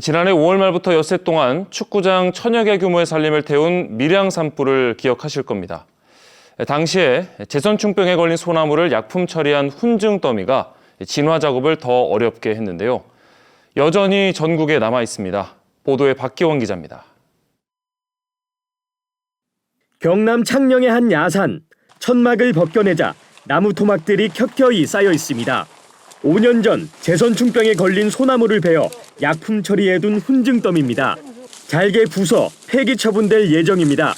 지난해 5월 말부터 엿새 동안 축구장 천여 개 규모의 살림을 태운 밀양 산불을 기억하실 겁니다. 당시에 제선충병에 걸린 소나무를 약품 처리한 훈증 더미가 진화 작업을 더 어렵게 했는데요. 여전히 전국에 남아 있습니다. 보도에 박기원 기자입니다. 경남 창녕의 한 야산, 천막을 벗겨내자 나무 토막들이 켜켜이 쌓여 있습니다. 5년 전 제선충병에 걸린 소나무를 베어 약품 처리해둔 훈증더미입니다. 잘게 부숴 폐기 처분될 예정입니다.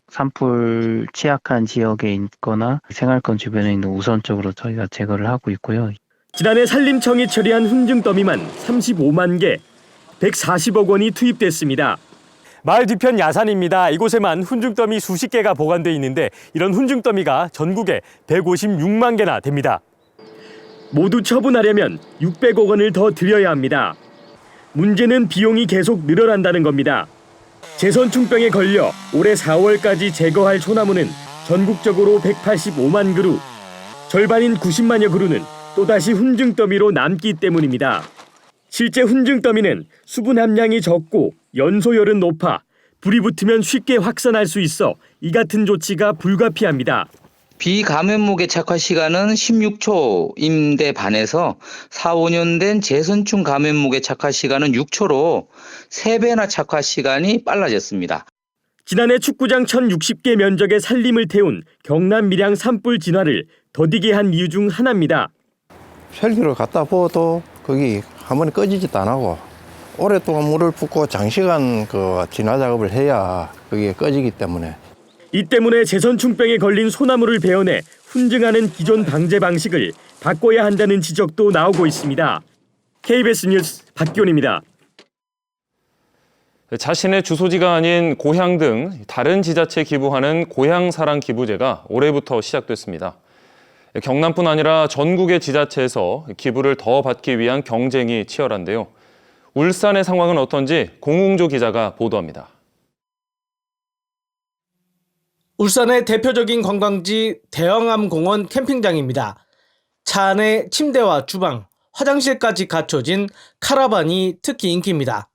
산불 취약한 지역에 있거나 생활권 주변에 있는 우선적으로 저희가 제거를 하고 있고요. 지난해 산림청이 처리한 훈증더미만 35만 개, 140억 원이 투입됐습니다. 마을 뒤편 야산입니다. 이곳에만 훈증더미 수십 개가 보관돼 있는데 이런 훈증더미가 전국에 156만 개나 됩니다. 모두 처분하려면 600억 원을 더 들여야 합니다. 문제는 비용이 계속 늘어난다는 겁니다. 제선충병에 걸려 올해 4월까지 제거할 소나무는 전국적으로 185만 그루, 절반인 90만여 그루는 또다시 훈증더미로 남기 때문입니다. 실제 훈증더미는 수분 함량이 적고 연소열은 높아 불이 붙으면 쉽게 확산할 수 있어 이 같은 조치가 불가피합니다. 비감염목의 착화 시간은 16초임데 반해서 4, 5년 된 제선충 감염목의 착화 시간은 6초로 3배나 착화 시간이 빨라졌습니다. 지난해 축구장 1,060개 면적의 산림을 태운 경남 밀양 산불 진화를 더디게 한 이유 중 하나입니다. 헬기를 갖다 부어도 거기 한 번에 꺼지지도 안 하고 오랫동안 물을 붓고 장시간 진화 작업을 해야 그게 꺼지기 때문에. 이 때문에 제선충병에 걸린 소나무를 베어내 훈증하는 기존 방제 방식을 바꿔야 한다는 지적도 나오고 있습니다. KBS 뉴스 박기원입니다. 자신의 주소지가 아닌 고향 등 다른 지자체에 기부하는 고향사랑 기부제가 올해부터 시작됐습니다. 경남뿐 아니라 전국의 지자체에서 기부를 더 받기 위한 경쟁이 치열한데요. 울산의 상황은 어떤지 공웅조 기자가 보도합니다. 울산의 대표적인 관광지 대왕암공원 캠핑장입니다. 차 안에 침대와 주방, 화장실까지 갖춰진 카라반이 특히 인기입니다.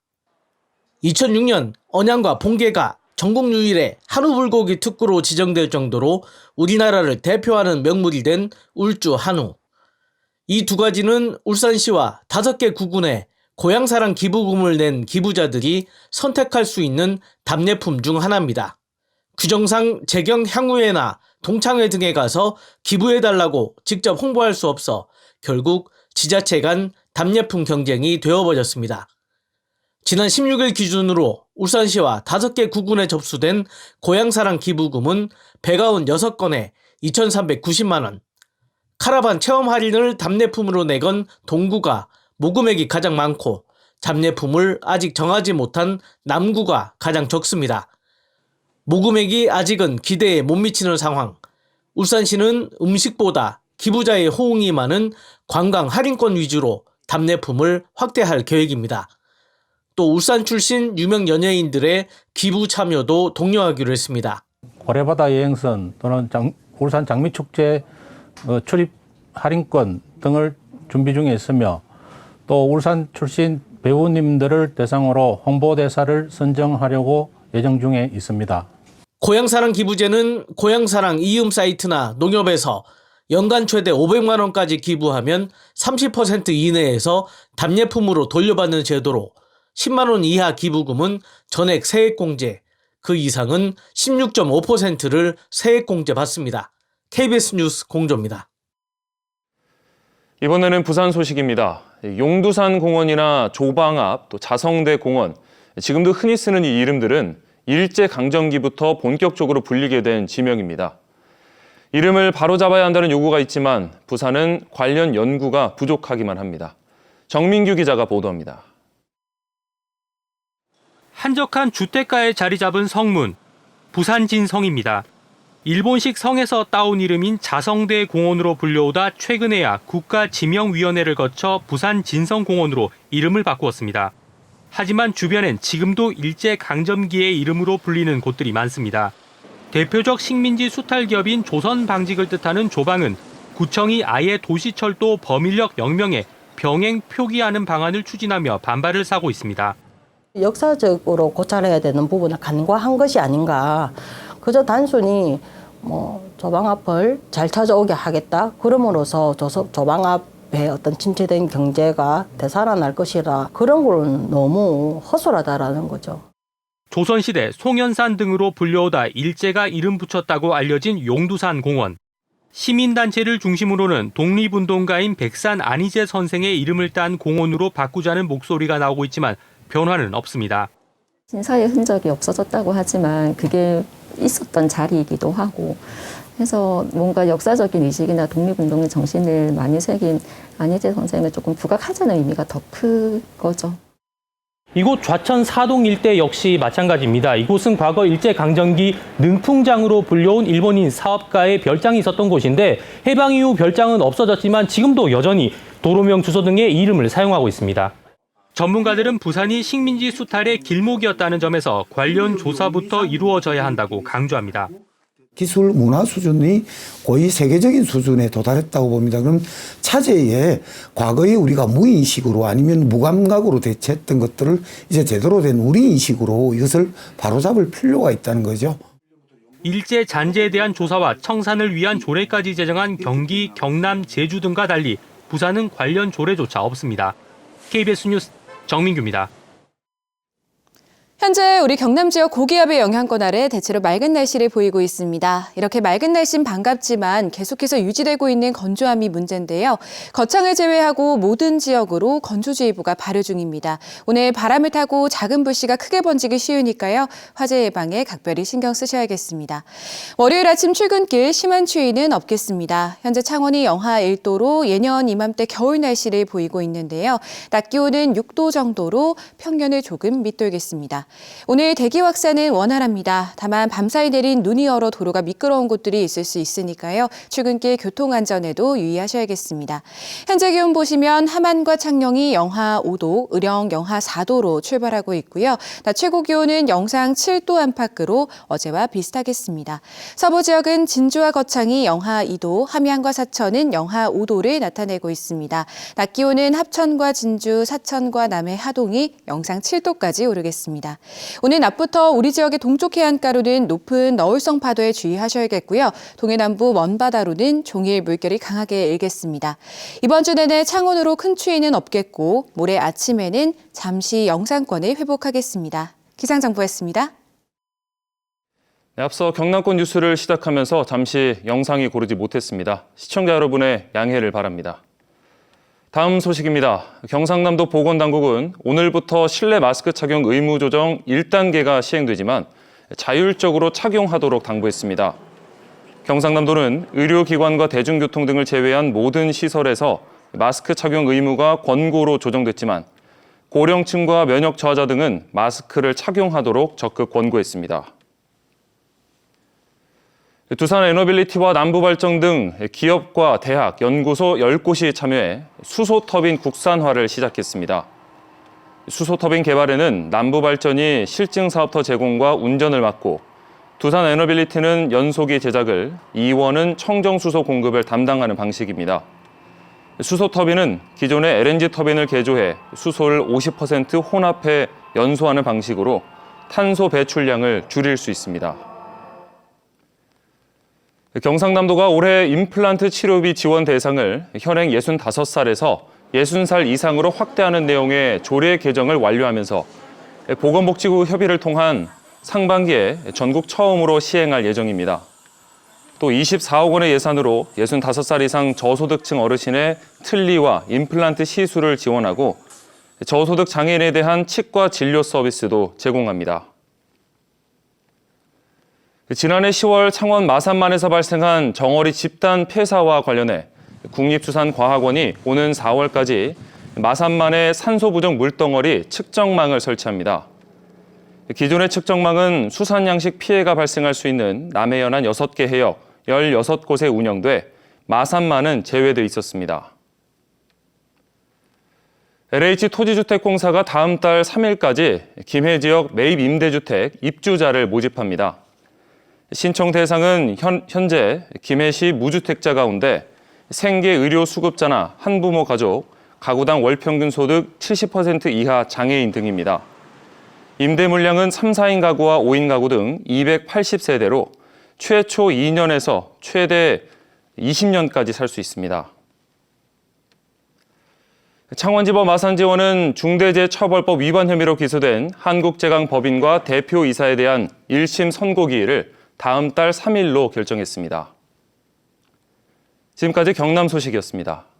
2006년 언양과 봉계가 전국 유일의 한우 불고기 특구로 지정될 정도로 우리나라를 대표하는 명물이 된 울주 한우. 이 두 가지는 울산시와 5개 구군에 고향사랑 기부금을 낸 기부자들이 선택할 수 있는 답례품 중 하나입니다. 규정상 재경 향후회나 동창회 등에 가서 기부해달라고 직접 홍보할 수 없어 결국 지자체 간 답례품 경쟁이 되어버렸습니다. 지난 16일 기준으로 울산시와 5개 구군에 접수된 고향사랑 기부금은 196건에 2,390만 원. 카라반 체험 할인을 답례품으로 내건 동구가 모금액이 가장 많고 답례품을 아직 정하지 못한 남구가 가장 적습니다. 모금액이 아직은 기대에 못 미치는 상황. 울산시는 음식보다 기부자의 호응이 많은 관광 할인권 위주로 답례품을 확대할 계획입니다. 또 울산 출신 유명 연예인들의 기부 참여도 독려하기로 했습니다. 고래바다 여행선 또는 울산 장미축제 출입 할인권 등을 준비 중에 있으며 또 울산 출신 배우님들을 대상으로 홍보대사를 선정하려고 예정 중에 있습니다. 고향사랑 기부제는 고향사랑 이음 사이트나 농협에서 연간 최대 500만 원까지 기부하면 30% 이내에서 답례품으로 돌려받는 제도로 10만 원 이하 기부금은 전액 세액공제, 그 이상은 16.5%를 세액공제 받습니다. KBS 뉴스 공조입니다. 이번에는 부산 소식입니다. 용두산 공원이나 조방압, 또 자성대 공원, 지금도 흔히 쓰는 이 이름들은 일제강점기부터 본격적으로 불리게 된 지명입니다. 이름을 바로잡아야 한다는 요구가 있지만 부산은 관련 연구가 부족하기만 합니다. 정민규 기자가 보도합니다. 한적한 주택가에 자리 잡은 성문, 부산진성입니다. 일본식 성에서 따온 이름인 자성대 공원으로 불려오다 최근에야 국가지명위원회를 거쳐 부산진성공원으로 이름을 바꾸었습니다. 하지만 주변엔 지금도 일제강점기의 이름으로 불리는 곳들이 많습니다. 대표적 식민지 수탈기업인 조선방직을 뜻하는 조방은 구청이 아예 도시철도 범인력 명명에 병행 표기하는 방안을 추진하며 반발을 사고 있습니다. 역사적으로 고찰해야 되는 부분을 간과한 것이 아닌가. 그저 단순히 조방압을 잘 찾아오게 하겠다. 그럼으로써 조방압의 어떤 침체된 경제가 되살아날 것이라 그런 건 너무 허술하다라는 거죠. 조선시대 송현산 등으로 불려오다 일제가 이름 붙였다고 알려진 용두산 공원. 시민단체를 중심으로는 독립운동가인 백산 안희재 선생의 이름을 딴 공원으로 바꾸자는 목소리가 나오고 있지만 변화는 없습니다. 신사의 흔적이 없어졌다고 하지만 그게 있었던 자리이기도 하고 해서 뭔가 역사적인 의식이나 독립운동의 정신을 많이 새긴 안희재 선생을 조금 부각하자는 의미가 더 큰 거죠. 이곳 좌천 사동 일대 역시 마찬가지입니다. 이곳은 과거 일제강점기 능풍장으로 불려온 일본인 사업가의 별장이 있었던 곳인데 해방 이후 별장은 없어졌지만 지금도 여전히 도로명 주소 등의 이름을 사용하고 있습니다. 전문가들은 부산이 식민지 수탈의 길목이었다는 점에서 관련 조사부터 이루어져야 한다고 강조합니다. 기술 문화 수준이 거의 세계적인 수준에 도달했다고 봅니다. 그럼 차제에 과거에 우리가 무인식으로 아니면 무감각으로 대처했던 것들을 이제 제대로 된 우리인식으로 이것을 바로잡을 필요가 있다는 거죠. 일제 잔재에 대한 조사와 청산을 위한 조례까지 제정한 경기, 경남, 제주 등과 달리 부산은 관련 조례조차 없습니다. KBS 뉴스 정민규입니다. 현재 우리 경남 지역 고기압의 영향권 아래 대체로 맑은 날씨를 보이고 있습니다. 이렇게 맑은 날씨는 반갑지만 계속해서 유지되고 있는 건조함이 문제인데요. 거창을 제외하고 모든 지역으로 건조주의보가 발효 중입니다. 오늘 바람을 타고 작은 불씨가 크게 번지기 쉬우니까요. 화재 예방에 각별히 신경 쓰셔야겠습니다. 월요일 아침 출근길 심한 추위는 없겠습니다. 현재 창원이 영하 1도로 예년 이맘때 겨울 날씨를 보이고 있는데요. 낮 기온은 6도 정도로 평년을 조금 밑돌겠습니다. 오늘 대기 확산은 원활합니다. 다만 밤사이 내린 눈이 얼어 도로가 미끄러운 곳들이 있을 수 있으니까요. 출근길 교통안전에도 유의하셔야겠습니다. 현재 기온 보시면 함안과 창녕이 영하 5도, 의령 영하 4도로 출발하고 있고요. 낮 최고 기온은 영상 7도 안팎으로 어제와 비슷하겠습니다. 서부 지역은 진주와 거창이 영하 2도, 함양과 사천은 영하 5도를 나타내고 있습니다. 낮 기온은 합천과 진주, 사천과 남해 하동이 영상 7도까지 오르겠습니다. 오늘 낮부터 우리 지역의 동쪽 해안가로는 높은 너울성 파도에 주의하셔야겠고요. 동해남부 먼바다로는 종일 물결이 강하게 일겠습니다. 이번 주 내내 창원으로 큰 추위는 없겠고 모레 아침에는 잠시 영상권을 회복하겠습니다. 기상정보였습니다. 네, 앞서 경남권 뉴스를 시작하면서 잠시 영상이 고르지 못했습니다. 시청자 여러분의 양해를 바랍니다. 다음 소식입니다. 경상남도 보건당국은 오늘부터 실내 마스크 착용 의무 조정 1단계가 시행되지만 자율적으로 착용하도록 당부했습니다. 경상남도는 의료기관과 대중교통 등을 제외한 모든 시설에서 마스크 착용 의무가 권고로 조정됐지만 고령층과 면역 저하자 등은 마스크를 착용하도록 적극 권고했습니다. 두산 에너빌리티와 남부발전 등 기업과 대학, 연구소 10곳이 참여해 수소터빈 국산화를 시작했습니다. 수소터빈 개발에는 남부발전이 실증사업터 제공과 운전을 맡고 두산 에너빌리티는 연소기 제작을, 이원은 청정수소 공급을 담당하는 방식입니다. 수소터빈은 기존의 LNG 터빈을 개조해 수소를 50% 혼합해 연소하는 방식으로 탄소 배출량을 줄일 수 있습니다. 경상남도가 올해 임플란트 치료비 지원 대상을 현행 65살에서 60살 이상으로 확대하는 내용의 조례 개정을 완료하면서 보건복지부 협의를 통한 상반기에 전국 처음으로 시행할 예정입니다. 또 24억 원의 예산으로 65살 이상 저소득층 어르신의 틀니와 임플란트 시술을 지원하고 저소득 장애인에 대한 치과 진료 서비스도 제공합니다. 지난해 10월 창원 마산만에서 발생한 정어리 집단 폐사와 관련해 국립수산과학원이 오는 4월까지 마산만의 산소 부족 물덩어리 측정망을 설치합니다. 기존의 측정망은 수산 양식 피해가 발생할 수 있는 남해연안 6개 해역 16곳에 운영돼 마산만은 제외돼 있었습니다. LH토지주택공사가 다음 달 3일까지 김해 지역 매입 임대주택 입주자를 모집합니다. 신청 대상은 현재 김해시 무주택자 가운데 생계 의료 수급자나 한부모 가족, 가구당 월 평균 소득 70% 이하 장애인 등입니다. 임대 물량은 3, 4인 가구와 5인 가구 등 280세대로 최초 2년에서 최대 20년까지 살 수 있습니다. 창원지법 마산지원은 중대재해처벌법 위반 혐의로 기소된 한국제강법인과 대표이사에 대한 1심 선고기일을 다음 달 3일로 결정했습니다. 지금까지 경남 소식이었습니다.